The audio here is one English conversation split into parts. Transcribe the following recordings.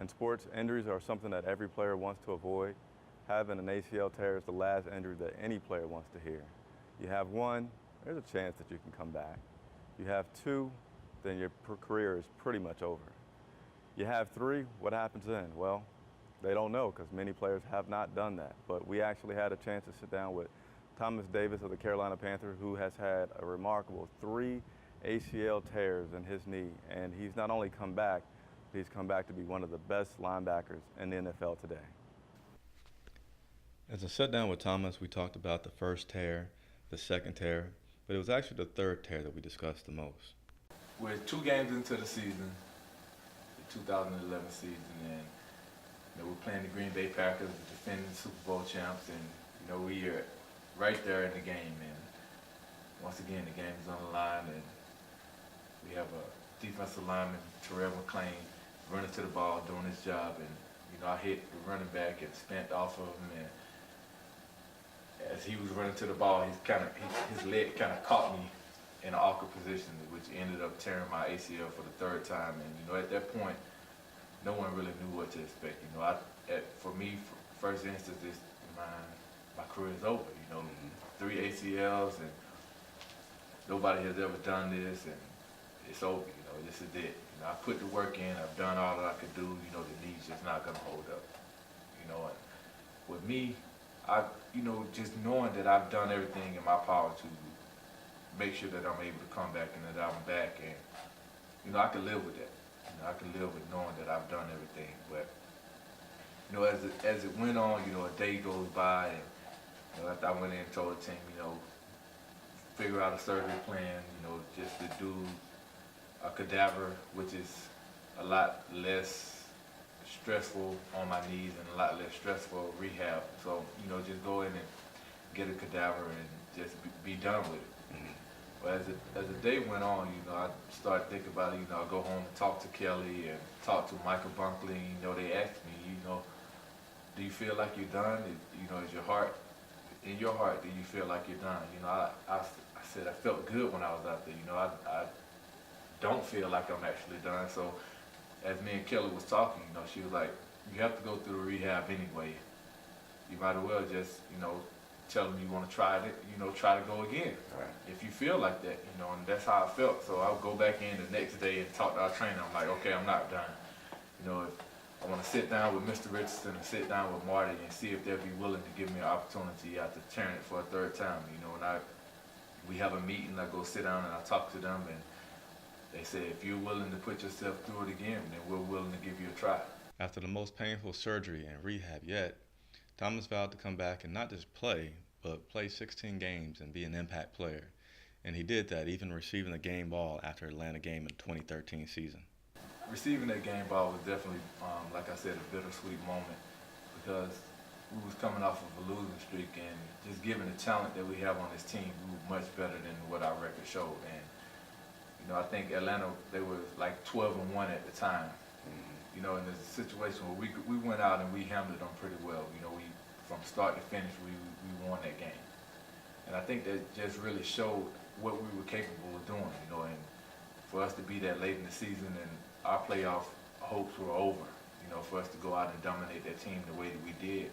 In sports, injuries are something that every player wants to avoid. Having an ACL tear is the last injury that any player wants to hear. You have one, there's a chance that you can come back. You have two, then your career is pretty much over. You have three, what happens then? Well, they don't know because many players have not done that. But we actually had a chance to sit down with Thomas Davis of the Carolina Panthers, who has had a remarkable 3 ACL tears in his knee. And he's not only come back, he's come back to be one of the best linebackers in the NFL today. As I sat down with Thomas, we talked about the first tear, the second tear, but it was actually the third tear that we discussed the most. We're 2 games into the season, the 2011 season, and we're playing the Green Bay Packers, the defending Super Bowl champs, and we are right there in the game. And once again, the game is on the line, and we have a defensive lineman, Terrell McClain, running to the ball, doing his job, and I hit the running back and spent off of him, and as he was running to the ball, his leg kind of caught me in an awkward position, which ended up tearing my ACL for the 3rd time. And at that point, no one really knew what to expect. For me, first instance, my career is over. 3 ACLs, and nobody has ever done this, and it's over. This is it. I put the work in. I've done all that I could do. The knee's just not gonna hold up. And with me, just knowing that I've done everything in my power to make sure that I'm able to come back and that I'm back, and I can live with that. I can live with knowing that I've done everything. But as it went on, a day goes by, and after I went in and told the team, figure out a surgery plan, just to do a cadaver, which is a lot less stressful on my knees and a lot less stressful rehab. So, just go in and get a cadaver and just be done with it. Mm-hmm. But as the day went on, I started thinking about it. I go home and talk to Kelly and talk to Michael Bunkley. They asked me, do you feel like you're done? Is your heart, in your heart, do you feel like you're done? I said I felt good when I was out there. I don't feel like I'm actually done. So as me and Kelly was talking, she was like, you have to go through the rehab anyway. You might as well just, tell them you want to try it, try to go again. Right. If you feel like that, and that's how I felt. So I would go back in the next day and talk to our trainer. I'm like, okay, I'm not done. If I want to sit down with Mr. Richardson and sit down with Marty and see if they'll be willing to give me an opportunity after tearing it for a 3rd time, and we have a meeting, I go sit down and I talk to them, and they say, if you're willing to put yourself through it again, then we're willing to give you a try. After the most painful surgery and rehab yet, Thomas vowed to come back and not just play, but play 16 games and be an impact player. And he did that, even receiving the game ball after Atlanta game in the 2013 season. Receiving that game ball was definitely, like I said, a bittersweet moment, because we was coming off of a losing streak, and just given the talent that we have on this team, we were much better than what our record showed. And I think Atlanta, they were like 12-1 at the time. Mm-hmm. In a situation where we went out and we handled them pretty well. We from start to finish, we won that game. And I think that just really showed what we were capable of doing. And for us to be that late in the season and our playoff hopes were over. For us to go out and dominate that team the way that we did.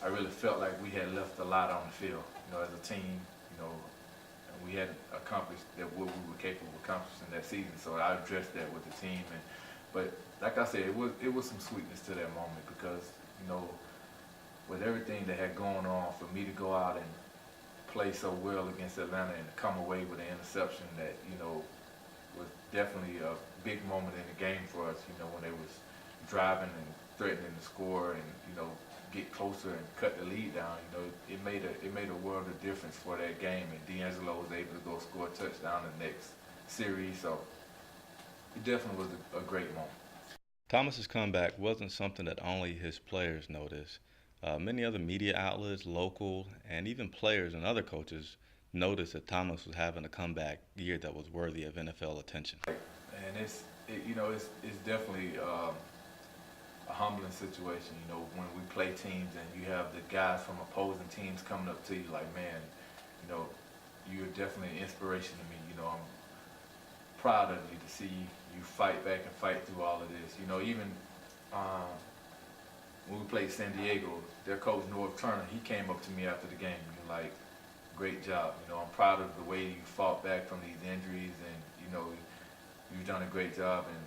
I really felt like we had left a lot on the field. As a team. And we hadn't accomplished that what we were capable of accomplishing that season. So I addressed that with the team. But like I said, it was some sweetness to that moment, because with everything that had gone on, for me to go out and play so well against Atlanta and to come away with an interception that was definitely a big moment in the game for us. When they was driving and threatening to score and get closer and cut the lead down. It made a world of difference for that game, and D'Angelo was able to go score a touchdown in the next series. So it definitely was a great moment. Thomas's comeback wasn't something that only his players noticed. Many other media outlets, local, and even players and other coaches noticed that Thomas was having a comeback year that was worthy of NFL attention. And it's definitely a humbling situation. When we play teams and you have the guys from opposing teams coming up to you like, man, you're definitely an inspiration to me. I'm proud of you to see, you fight back and fight through all of this. You know, even when we played San Diego, their coach North Turner, he came up to me after the game. He was like, "Great job. You know, I'm proud of the way you fought back from these injuries, and you know, you've done a great job, and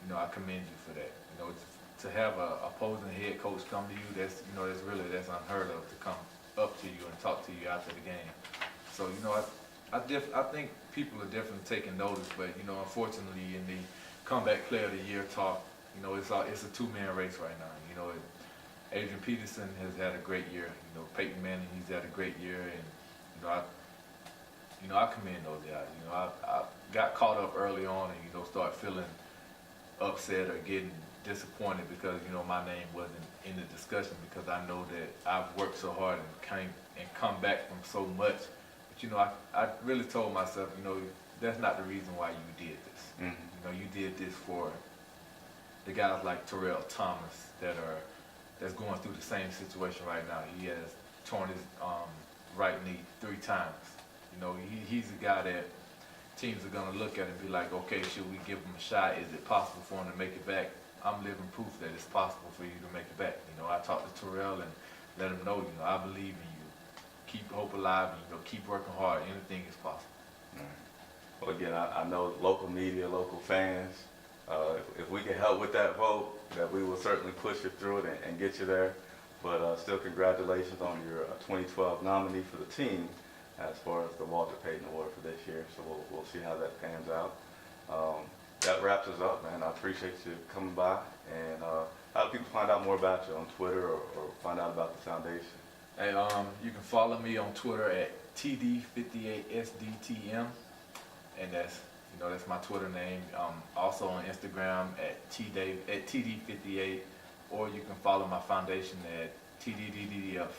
you know, I commend you for that. You know, to have a opposing head coach come to you, that's that's unheard of, to come up to you and talk to you after the game. So you know, I think people are definitely taking notice, but you know, unfortunately, in the comeback player of the year talk, you know, it's a two-man race right now. You know, Adrian Peterson has had a great year. You know, Peyton Manning, he's had a great year, and I commend those guys. You know, I got caught up early on, and you know, start feeling upset or getting disappointed because you know my name wasn't in the discussion, because I know that I've worked so hard and come back from so much. But you know, I really told myself, you know, that's not the reason why you did this. Mm-hmm. You know, you did this for the guys like Terrell Thomas that's going through the same situation right now. He has torn his right knee 3 times. You know, he's a guy that teams are going to look at and be like, okay, should we give him a shot? Is it possible for him to make it back? I'm living proof that it's possible for you to make it back. You know, I talked to Terrell and let him know, you know, I believe in you. Keep hope alive, and, you know, keep working hard. Anything is possible. Right. Well, again, I know local media, local fans, if we can help with that vote, that we will certainly push you through it and get you there. But still, congratulations on your 2012 nominee for the team as far as the Walter Payton Award for this year. So we'll see how that pans out. That wraps us up, man. I appreciate you coming by. And how do people find out more about you on Twitter or find out about the foundation? Hey, you can follow me on Twitter at TD58SDTM, and that's my Twitter name. Also on Instagram at TD58, or you can follow my foundation at TDDDF.